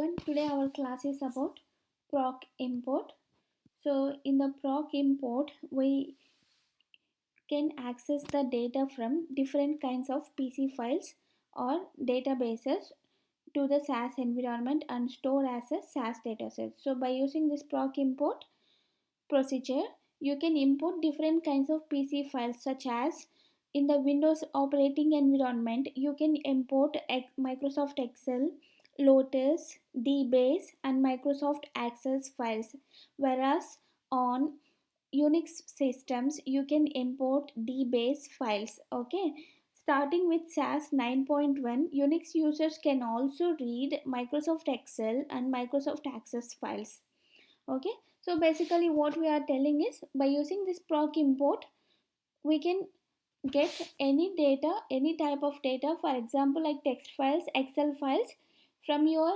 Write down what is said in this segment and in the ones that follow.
Today our class is about proc import. So in the proc import we can access the data from different kinds of PC files or databases to the SAS environment and store as a SAS dataset. So by using this proc import procedure, you can import different kinds of PC files, such as in the Windows operating environment you can import Microsoft Excel, Lotus, DBase and Microsoft Access files, whereas on Unix systems you can import DBase files. Okay, starting with SAS 9.1, Unix users can also read Microsoft Excel and Microsoft Access files. Okay, so basically what we are telling is, by using this proc import we can get any data, any type of data, for example like text files, Excel files, from your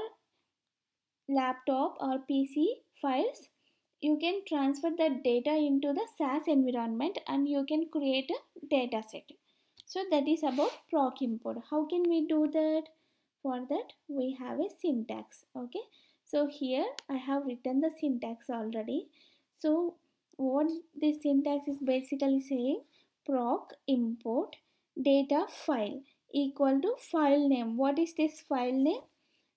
laptop or PC files. You can transfer that data into the SAS environment and you can create a data set. So that is about proc import. How can we do that? For that we have a syntax. Okay, so here I have written the syntax already. So what this syntax is basically saying, proc import data file equal to file name. What is this file name?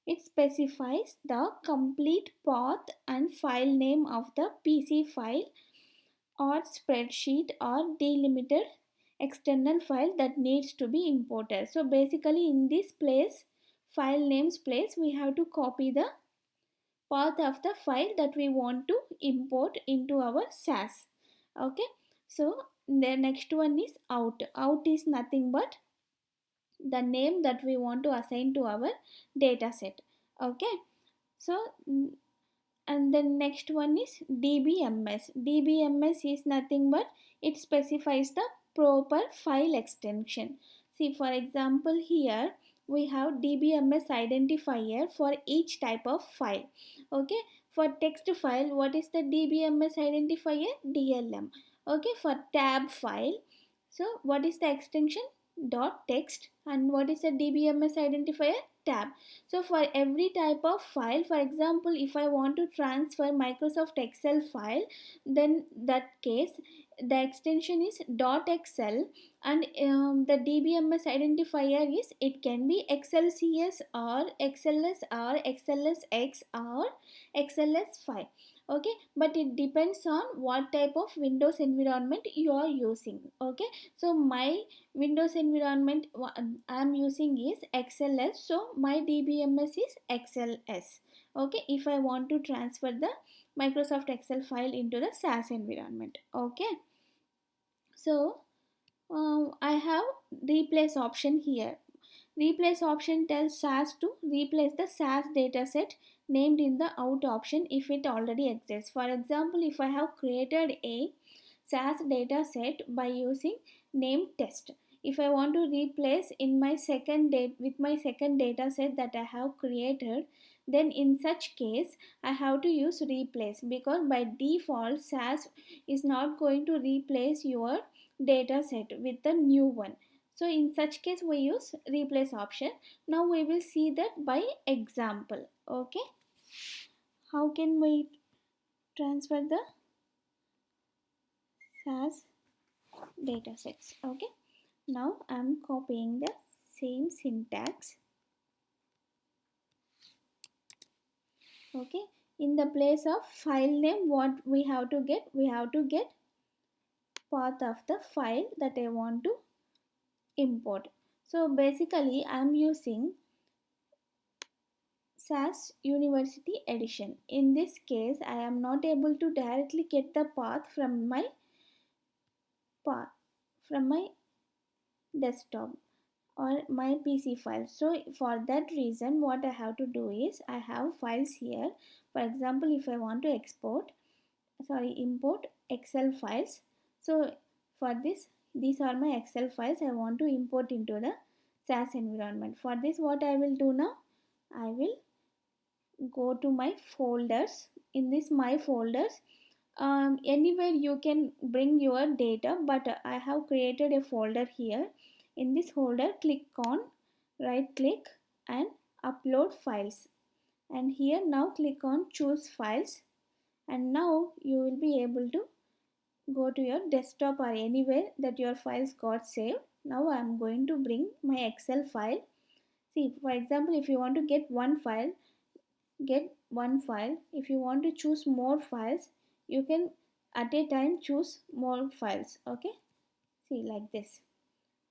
It specifies the complete path and file name of the PC file or spreadsheet or delimited external file that needs to be imported. So basically in this place, file names place, we have to copy the path of the file that we want to import into our SAS. Okay, so the next one is out. Out is nothing but the name that we want to assign to our data set. Okay, so and then next one is dbms. Dbms is nothing but it specifies the proper file extension. See, for example here we have dbms identifier for each type of file. Okay, for text file, what is the dbms identifier? DLM. Okay, for tab file, so what is the extension? Dot text. And what is the dbms identifier? Tab. So for every type of file, for example if I want to transfer Microsoft Excel file, then that case the extension is .xl, and the dbms identifier is, it can be xlcs or xls or xlsx or xls5. Okay, but it depends on what type of Windows environment you are using. Okay, so my Windows environment I am using is XLS, so my DBMS is XLS. Okay, if I want to transfer the Microsoft Excel file into the SAS environment. Okay, so I have replace option here. Replace option tells SAS to replace the SAS dataset named in the out option if it already exists. For example, if I have created a SAS dataset by using name test, if I want to replace in my second with my second dataset that I have created, then in such case I have to use replace, because by default SAS is not going to replace your dataset with the new one. So in such case we use replace option. Now we will see that by example. Okay, how can we transfer the SAS datasets? Okay, now I am copying the same syntax. Okay, in the place of file name, what we have to get? We have to get path of the file that I want to import. So basically I am using SAS University Edition. In this case, I am not able to directly get the path from my desktop or my PC file. So for that reason, what I have to do is, I have files here. For example, if I want to import Excel files. So for this, these are my Excel files I want to import into the SAS environment. For this, what I will do now, I will go to my folders. In this my folders, anywhere you can bring your data, but I have created a folder here. In this folder, click on right click and upload files. and here now click on choose files, and now you will be able to go to your desktop or anywhere that your files got saved. Now I am going to bring my Excel file. See, for example, if you want to get one file, get one file. If you want to choose more files, you can at a time choose more files. Okay, see, like this.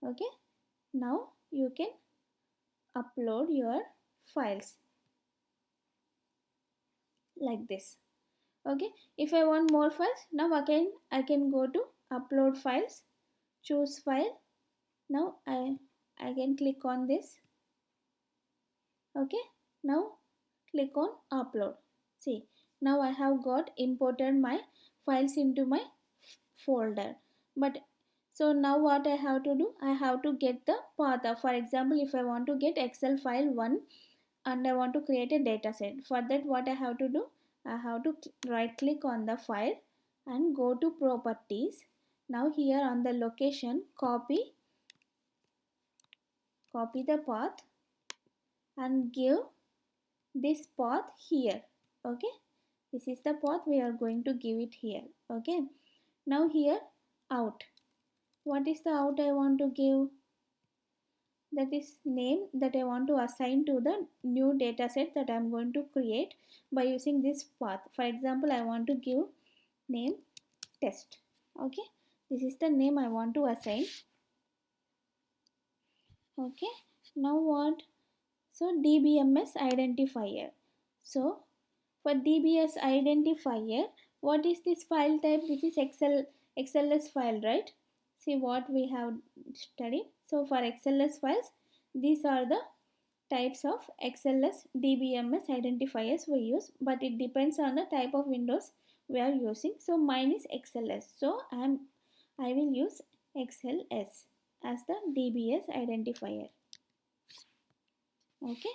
Okay, now you can upload your files like this. Okay, if I want more files, now again I can go to upload files, choose file. Now I can click on this. Okay, now click on upload. See, now I have got imported my files into my folder. But so now what I have to do, I have to get the path of, for example, if I want to get Excel file 1 and I want to create a data set, for that what I have to do, I have to right click on the file and go to properties. Now here on the location, copy the path and give this path here. Okay, this is the path we are going to give it here. Okay, now here out, what is the out I want to give? That is name that I want to assign to the new data set that I am going to create by using this path. For example, I want to give name test. Okay, this is the name I want to assign. Okay, now what? So DBMS identifier. So for DBS identifier, what is this file type? This is XLS file, right? See what we have studied. So for XLS files, these are the types of XLS DBMS identifiers we use, but it depends on the type of windows we are using. So mine is XLS, so I will use XLS as the DBS identifier. Okay,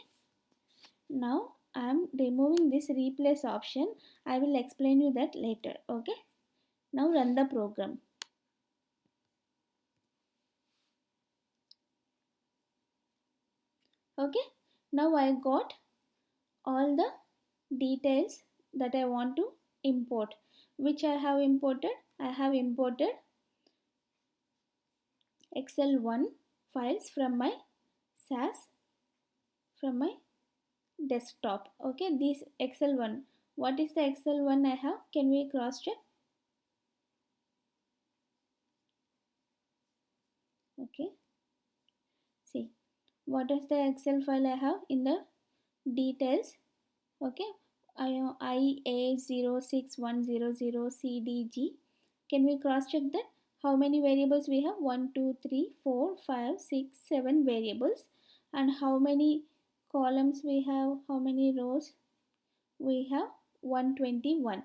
now I am removing this replace option. I will explain you that later. Okay, now run the program. Okay, now I got all the details that I want to import. Which I have imported? I have imported Excel 1 files from my SAS, from my desktop. Okay, this Excel 1. What is the Excel 1 I have? Can we cross check? Okay, see what is the Excel file I have in the details. Okay, IA06100CDG. Can we cross check that? How many variables we have? 1, 2, 3, 4, 5, 6, 7 variables. And how many columns we have? How many rows? We have 121.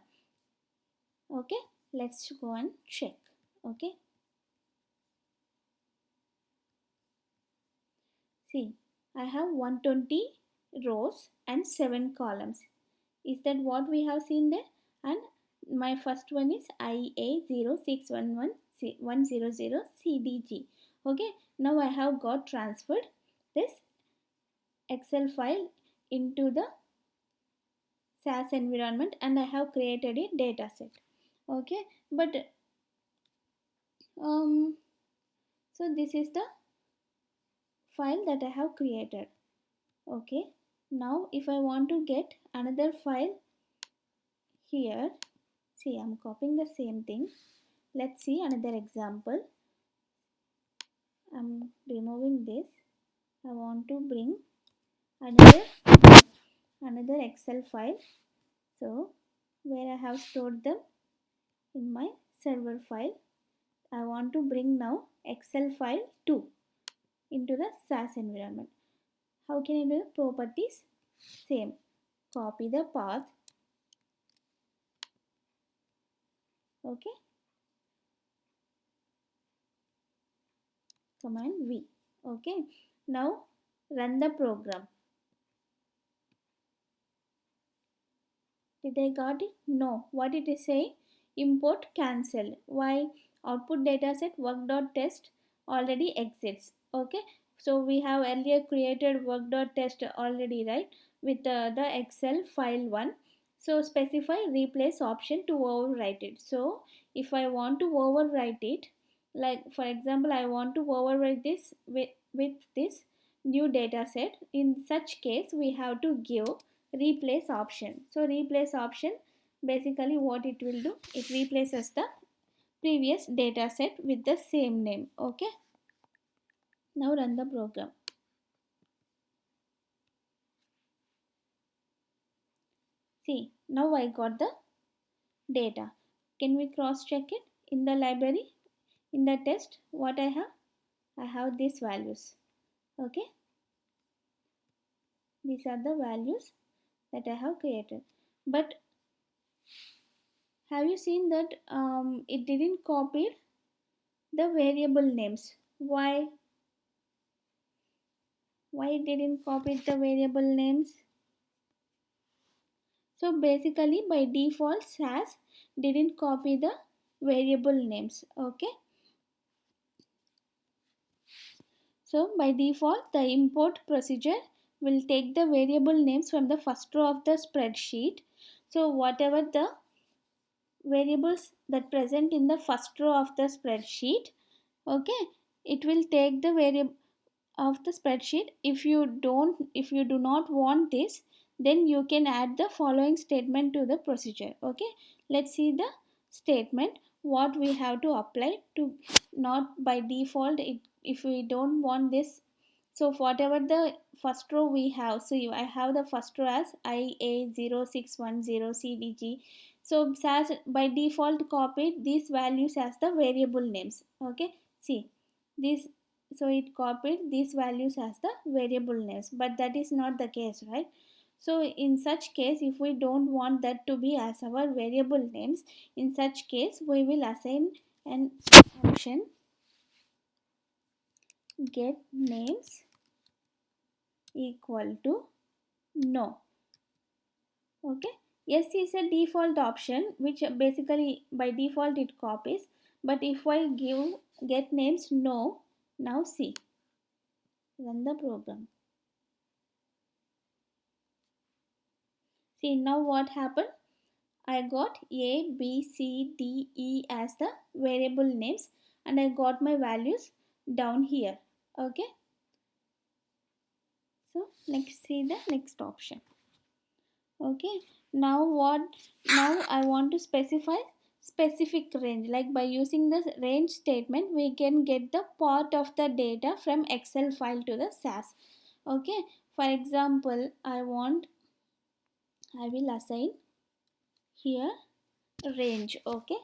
Okay, let's go and check. Okay, see, I have 120 rows and 7 columns. Is that what we have seen there? And my first one is IA0611100CDG. Okay, now I have got transferred this Excel file into the SAS environment and I have created a data set. Okay, but so this is the file that I have created. Okay, now if I want to get another file here, see, I'm copying the same thing. Let's see another example. I'm removing this. I want to bring another Excel file. So where I have stored them in my server file, I want to bring now Excel file 2 into the SAS environment. How can I do the properties? Same. Copy the path. Okay. Command V. Okay. Now run the program. Did I got it? No. What it is saying? Import cancelled. Why? Output dataset work.test already exists. Okay. So we have earlier created work.test already, right? with the Excel file 1. So specify replace option to overwrite it. So if I want to overwrite it, like for example I want to overwrite this with this new data set, in such case we have to give replace option. So replace option, basically what it will do, it replaces the previous data set with the same name. Okay, now run the program. See, now I got the data. Can we cross check it in the library? In the test, what I have these values. Okay, these are the values that I have created. But have you seen that it didn't copy the variable names? Why it didn't copy the variable names? So basically by default SAS didn't copy the variable names. Okay, so by default the import procedure will take the variable names from the first row of the spreadsheet. So whatever the variables that present in the first row of the spreadsheet, okay, it will take the variable of the spreadsheet. If you do not want this, then you can add the following statement to the procedure. Okay, let's see the statement what we have to apply to. Not by default, if we don't want this, so whatever the first row we have, so I have the first row as IA0610CDG. So SAS by default copied these values as the variable names. Okay, see this, so it copied these values as the variable names, but that is not the case, right? So in such case, if we don't want that to be as our variable names, in such case we will assign an option get names equal to no. Okay, yes is a default option which basically by default it copies, but if I give get names no, now see, run the program. See now what happened, I got A, B, C, D, E as the variable names, and I got my values down here. Okay, so let's see the next option. Okay, now I want to specify specific range. Like by using the range statement, we can get the part of the data from Excel file to the SAS. Okay, for example, I will assign here range. Okay,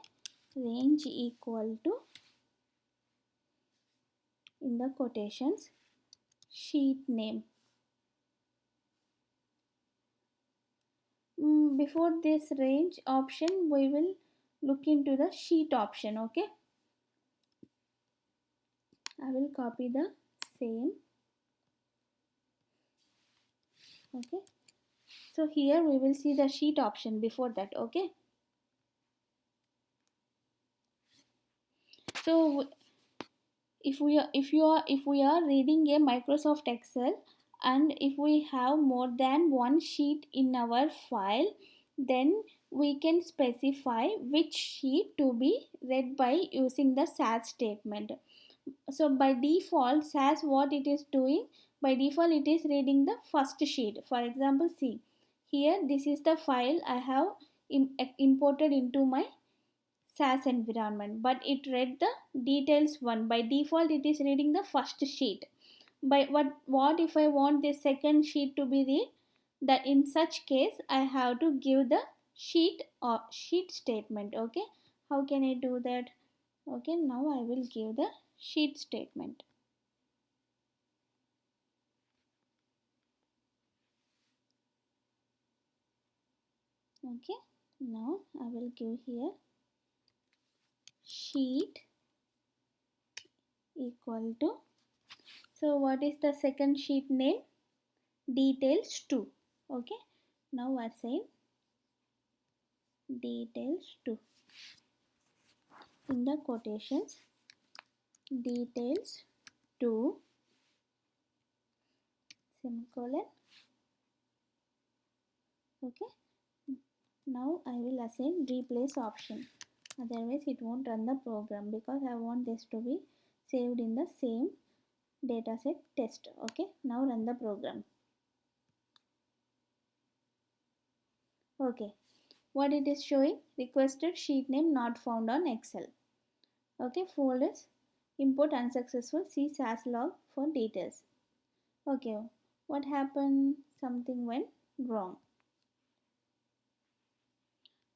range equal to, in the quotations, sheet name. Before this range option we will look into the sheet option. Okay, I will copy the same. Okay, so here we will see the sheet option before that. Okay, so if we are reading a Microsoft Excel, and if we have more than one sheet in our file, then we can specify which sheet to be read by using the SAS statement. So by default SAS, what it is doing, by default it is reading the first sheet. For example, see here, this is the file I have imported into my SAS environment, but it read the details one. By default it is reading the first sheet. By what if I want the second sheet to be read, that in such case I have to give the sheet or sheet statement. Okay, how can I do that? Okay, now I will give the sheet statement. Okay, now I will give here sheet equal to, so what is the second sheet name? Details 2. Okay, now assign details 2 in the quotations, details 2 semicolon Okay, now I will assign replace option, otherwise it won't run the program because I want this to be saved in the same dataset test. Okay, now run the program. Okay, what it is showing, requested sheet name not found on Excel. Okay, folders import unsuccessful, see SAS log for details. Okay, what happened, something went wrong.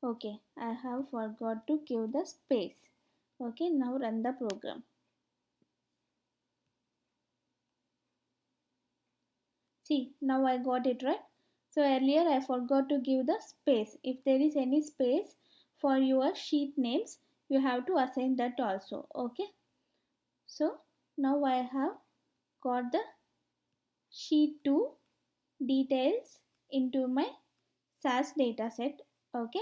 Okay, I have forgot to give the space. Okay, now run the program. See, now I got it right. So earlier I forgot to give the space. If there is any space for your sheet names, you have to assign that also. Okay. So now I have got the sheet 2 details into my SAS dataset. Okay.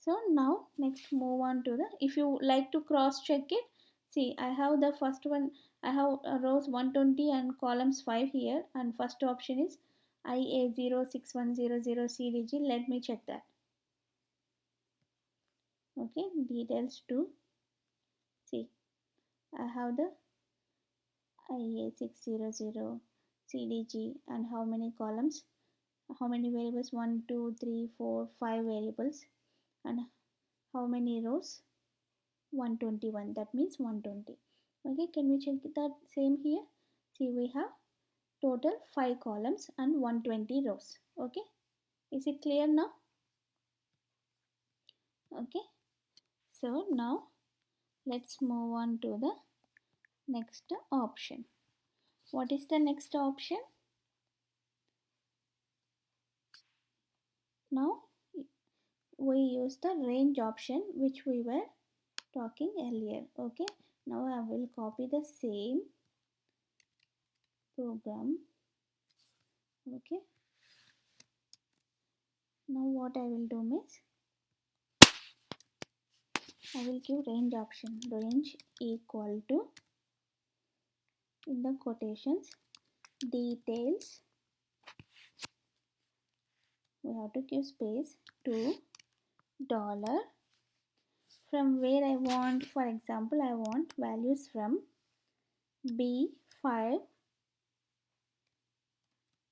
So now next move on to the, if you like to cross check it, see I have the first one, I have rows 120 and columns 5 here, and first option is IA06100 CDG. Let me check that. Okay, details to, see I have the IA600 CDG, and how many columns, how many variables, 1 2 3 4 5 variables, and how many rows, 121, that means 120. Okay, can we check that same here? See, we have total 5 columns and 120 rows. Okay, is it clear now? Okay, so now let's move on to the next option. What is the next option? Now we use the range option which we were talking earlier. Okay, now I will copy the same program. Okay, now what I will do is I will give range option, range equal to, in the quotations, details, we have to give space, to dollar, from where I want, for example I want values from B5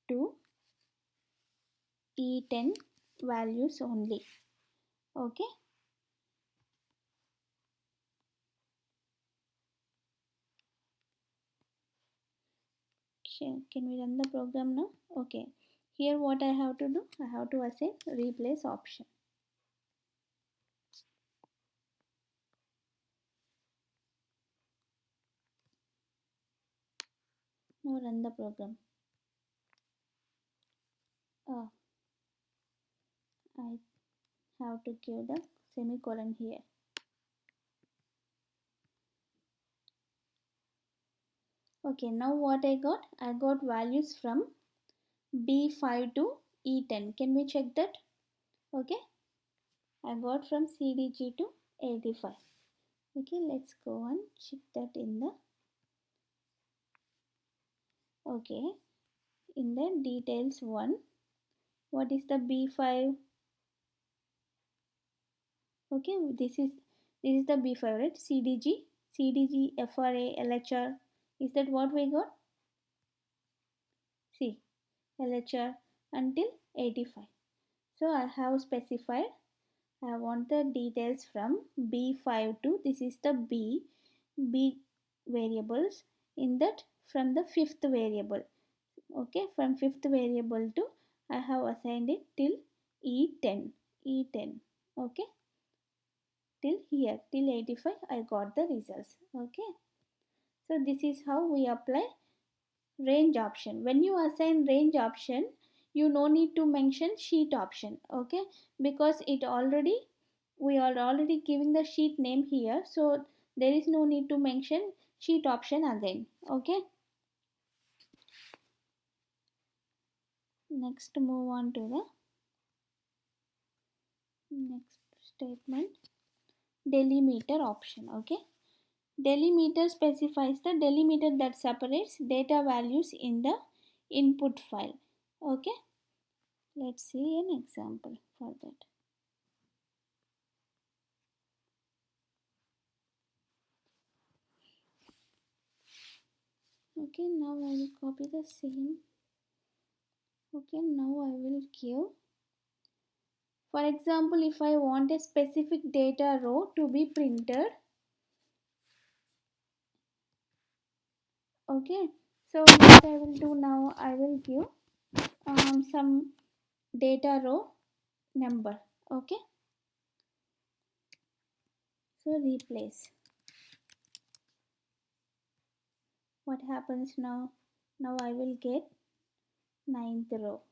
to E10 values only. Okay, can we run the program now? Okay, here what I have to do, I have to assign replace option. Now run the program. I have to give the semicolon here. Okay, now what I got? I got values from B5 to E10. Can we check that? Okay, I got from CDG to 85. Okay, let's go and check that in the, okay, in the details one. What is the B5? Okay, this is the B5, right? CDG, FRA, LHR. Is that what we got? See, LHR until 85. So I have specified, I want the details from B5 to, this is the B variables, in that from the fifth variable. Okay, from fifth variable to, I have assigned it till E10. Okay, till here, till 85 I got the results. Okay, so this is how we apply range option. When you assign range option, you no need to mention sheet option. Okay, because it already, we are already giving the sheet name here, so there is no need to mention sheet option again. Okay, next move on to the next statement, delimiter option. Okay, delimiter specifies the delimiter that separates data values in the input file. Okay, Let's see an example for that. Okay, now I will copy the same. Okay, now I will give, for example, if I want a specific data row to be printed. Okay, so what I will do now, I will give some data row number. Okay, so replace. What happens now? Now I will get ninth row.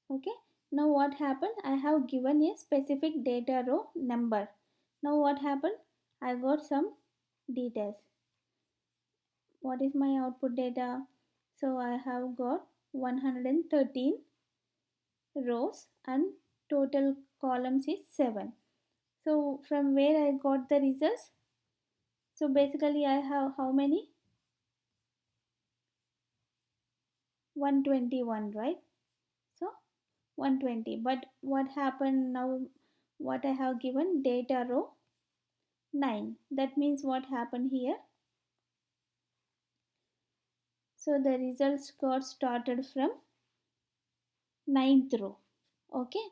Okay, now what happened? I have given a specific data row number. Now what happened? I got some details. What is my output data? So I have got 113 rows and total columns is 7. So from where I got the results? So basically I have how many? 121, right? So 120. But what happened now? What I have given data row 9. That means what happened here? So the results got started from ninth row. Okay,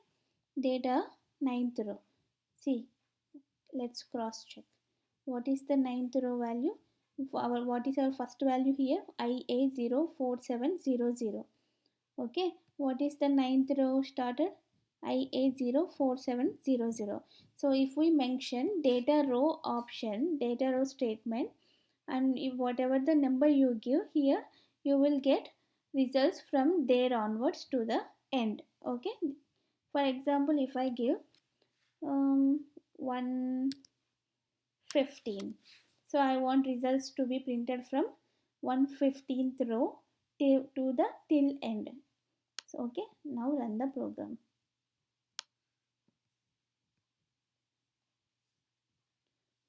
data ninth row. See, let's cross check. What is the ninth row value? What is our first value here? IA04700. Okay, what is the ninth row started? IA04700. So if we mention data row option, data row statement, and if whatever the number you give here, you will get results from there onwards to the end. Okay, for example, if I give 115, so I want results to be printed from 115th row to the till end. So okay, now run the program.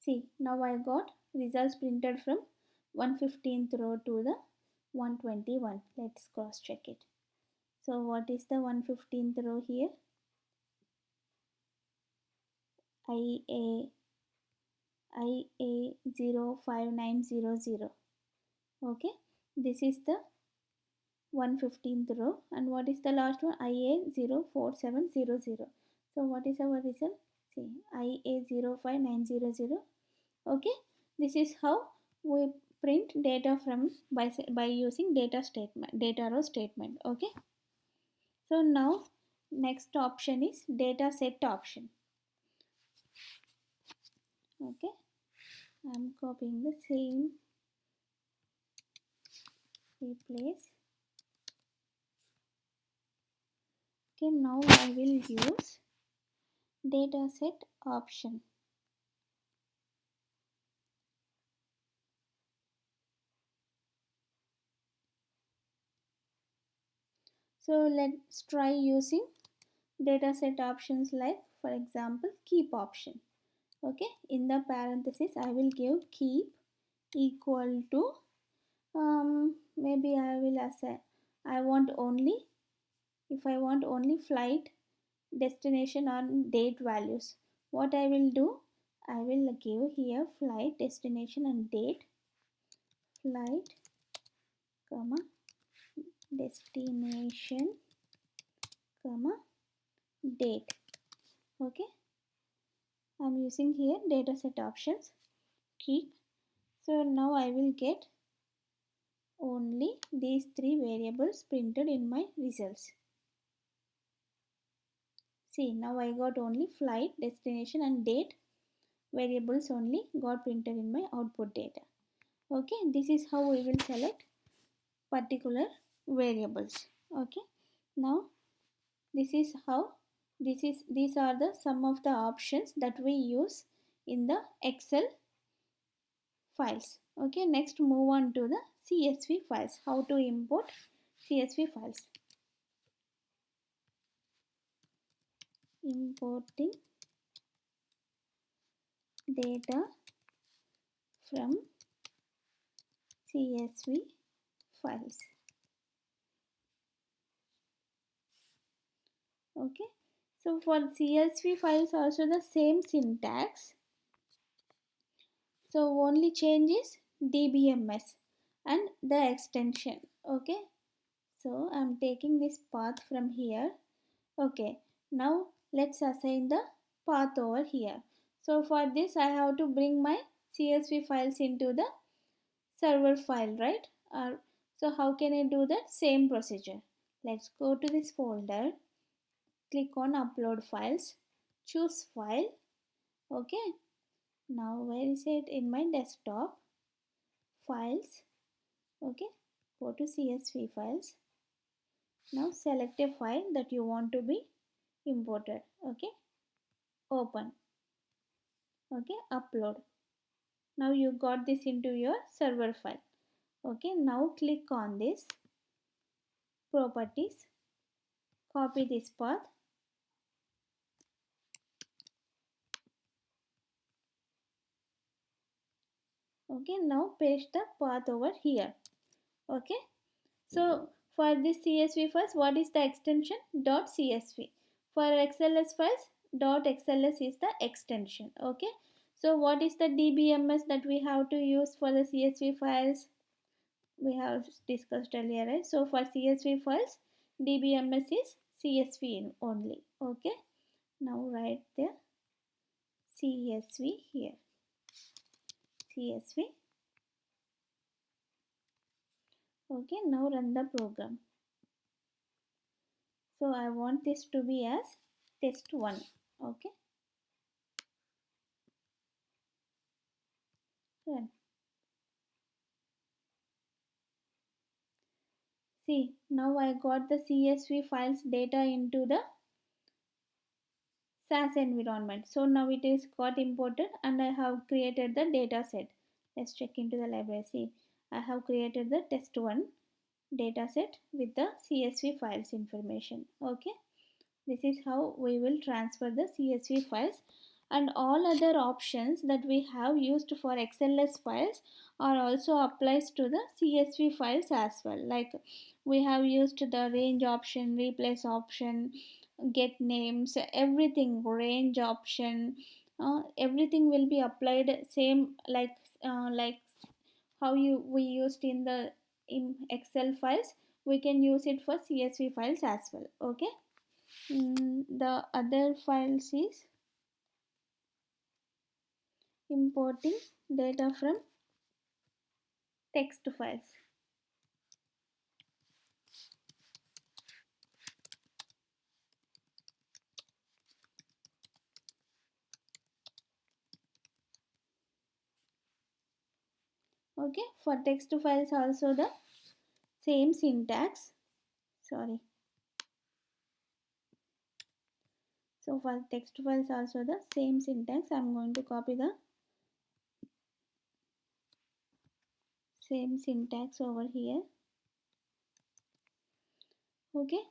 See, now I got results printed from 115th row to the 121. Let's cross check it. So what is the 115th row here? IA IA05900. Okay, this is the 115th row, and what is the last one? IA04700. So what is our result? See, IA05900. Okay, this is how we print data from by using data row statement. Okay, so now next option is data set option. Okay, I'm copying the same, replace. Okay, now I will use data set option. So let's try using data set options, like for example keep option. Okay, in the parenthesis I will give keep equal to maybe I will assign, I want only, if I want only flight destination or date values, what I will do, I will give here flight destination and date, flight comma destination comma date. Okay, I'm using here data set options keep. So now I will get only these three variables printed in my results. See, now I got only flight, destination and date variables only got printed in my output data. Okay, this is how we will select particular variables. Okay, now this is how, these are the some of the options that we use in the Excel files. Okay, next move on to the CSV files. How to import CSV files. Importing data from CSV files. Okay, so for CSV files also the same syntax. So only change is dbms and the extension. Okay, so I'm taking this path from here. Okay, now let's assign the path over here. So for this I have to bring my CSV files into the server file, right? So how can I do that? Same procedure. Let's go to this folder, click on upload files, choose file. Okay, now where is it? In my desktop, files. Okay, go to CSV files. Now select a file that you want to be imported. Okay, open. Okay, upload. Now you got this into your server file. Okay, now click on this properties, copy this path. Okay, now paste the path over here. Okay, so for this CSV files, what is the extension? .csv. For XLS files, .xls is the extension. Okay, so what is the dbms that we have to use for the CSV files? We have discussed earlier, right? So for CSV files, dbms is CSV only. Okay, now write the CSV here. CSV. Okay, now run the program. So I want this to be as test1. Okay, run. See, now I got the CSV files data into the SAS environment. So now it is got imported and I have created the data set. Let's check into the library. See, I have created the test1 data set with the CSV files information. Okay, this is how we will transfer the CSV files, and all other options that we have used for XLS files are also applies to the CSV files as well. Like we have used the range option, replace option, get names, everything, range option, everything will be applied same like how we used in Excel files. We can use it for CSV files as well. Okay. The other files is importing data from text files. Okay, for text files also the same syntax. Sorry. So for text files also the same syntax. I'm going to copy the same syntax over here. Okay,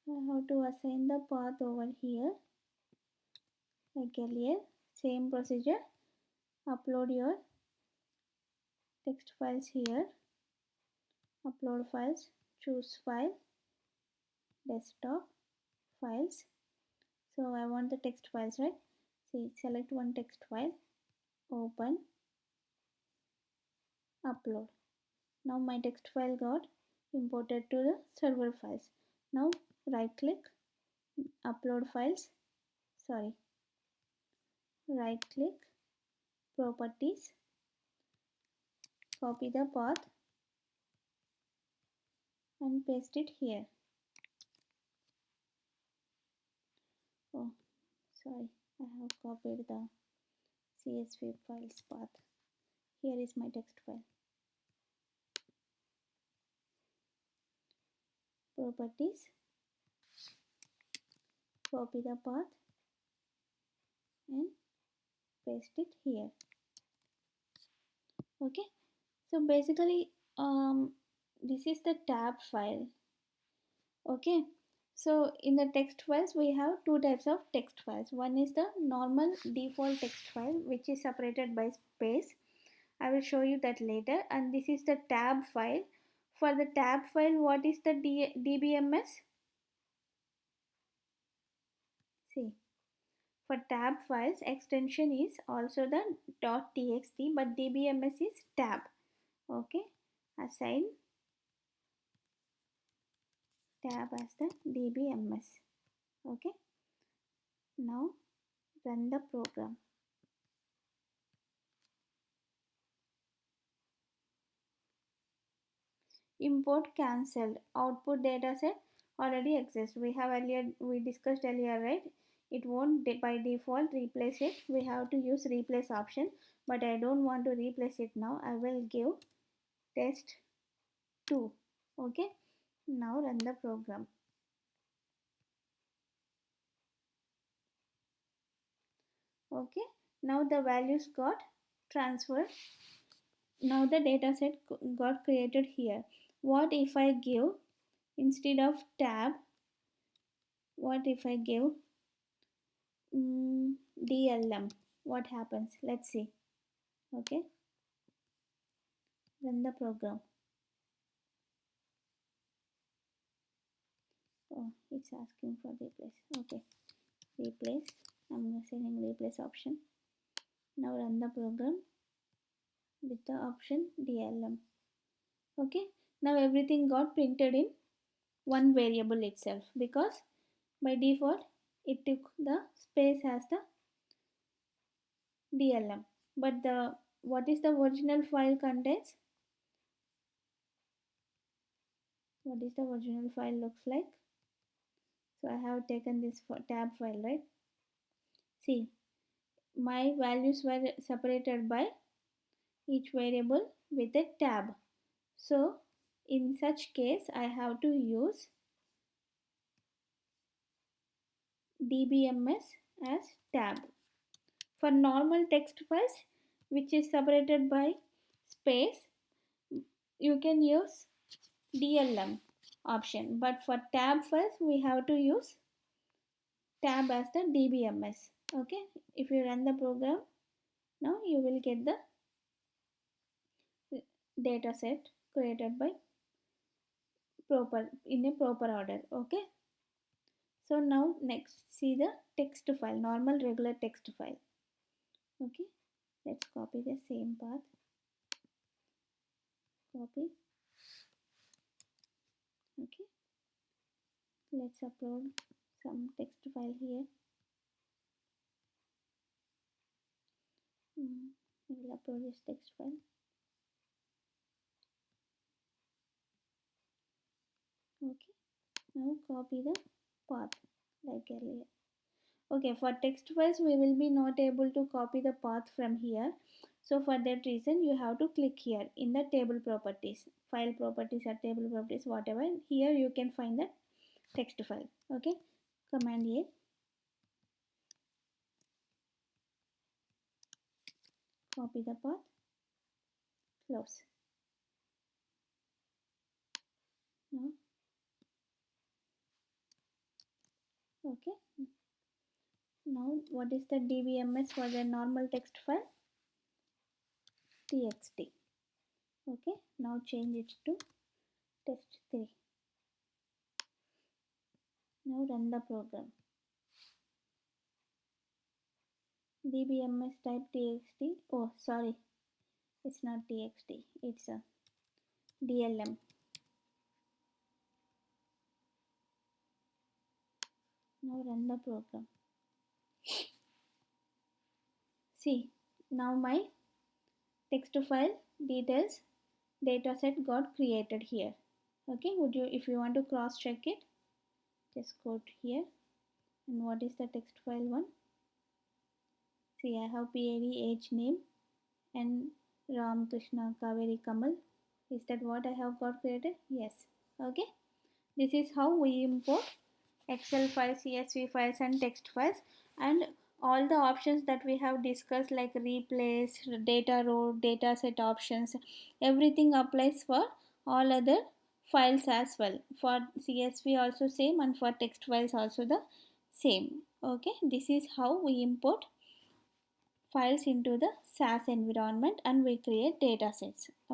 I have to assign the path over here like earlier. Same procedure. Upload your text files here. Upload files. Choose file. Desktop. Files. So I want the text files, right? See, select one text file. Open. Upload. Now my text file got imported to the server files. Now right click. Upload files. Sorry. Right click. Properties. Copy the path and paste it here. Oh, sorry, I have copied the CSV files path. Here is my text file. Properties. Copy the path and paste it here. Okay, so basically this is the tab file. Okay, so in the text files we have two types of text files. One is the normal default text file which is separated by space. I will show you that later. And this is the tab file. For the tab file, what is the dbms? For tab files, extension is also the .txt, but dbms is tab. Okay, assign tab as the dbms. Okay, now run the program. Import cancelled. Output dataset already exists. We discussed earlier, right? It won't by default replace it. We have to use replace option, but I don't want to replace it now. I will give test 2. Okay, now run the program. Okay, now the values got transferred. Now the dataset got created here. What if I give, instead of tab, what if I give DLM? What happens? Let's see. Okay, run the program. Oh, it's asking for replace. Okay, replace. I'm assigning replace option. Now run the program with the option DLM. Okay, now everything got printed in one variable itself, because by default it took the space as the DLM, but the what is the original file contains, what is the original file looks like. So I have taken this tab file, right? See, my values were separated by each variable with a tab. So in such case I have to use dbms as tab. For normal text files which is separated by space, you can use DLM option, but for tab files we have to use tab as the dbms. Okay, if you run the program now, you will get the data set created by proper in a proper order. Okay, so now next see the text file, normal regular text file. Okay, let's copy the same path. Copy. Okay, let's upload some text file here. I will upload this text file. Okay, now copy the path like earlier. Okay, for text files we will be not able to copy the path from here. So for that reason you have to click here in the table properties, file properties or table properties, whatever. Here you can find the text file. Okay, command A, copy the path, close. Now, okay, now what is the dbms for the normal text file? Txt. Okay, now change it to test3. Now run the program. dbms type txt. Oh, sorry, it's not txt, it's a DLM. Now run the program. See, now my text file details dataset got created here. Okay, would you, if you want to cross check it, just go to here. And what is the text file one? See, I have PAD age name and Ram Krishna Kaveri Kamal. Is that what I have got created? Yes. Okay, this is how we import Excel files, CSV files and text files, and all the options that we have discussed like replace, data row, data set options, everything applies for all other files as well. For CSV also same, and for text files also the same. Okay, this is how we import files into the SAS environment and we create data sets.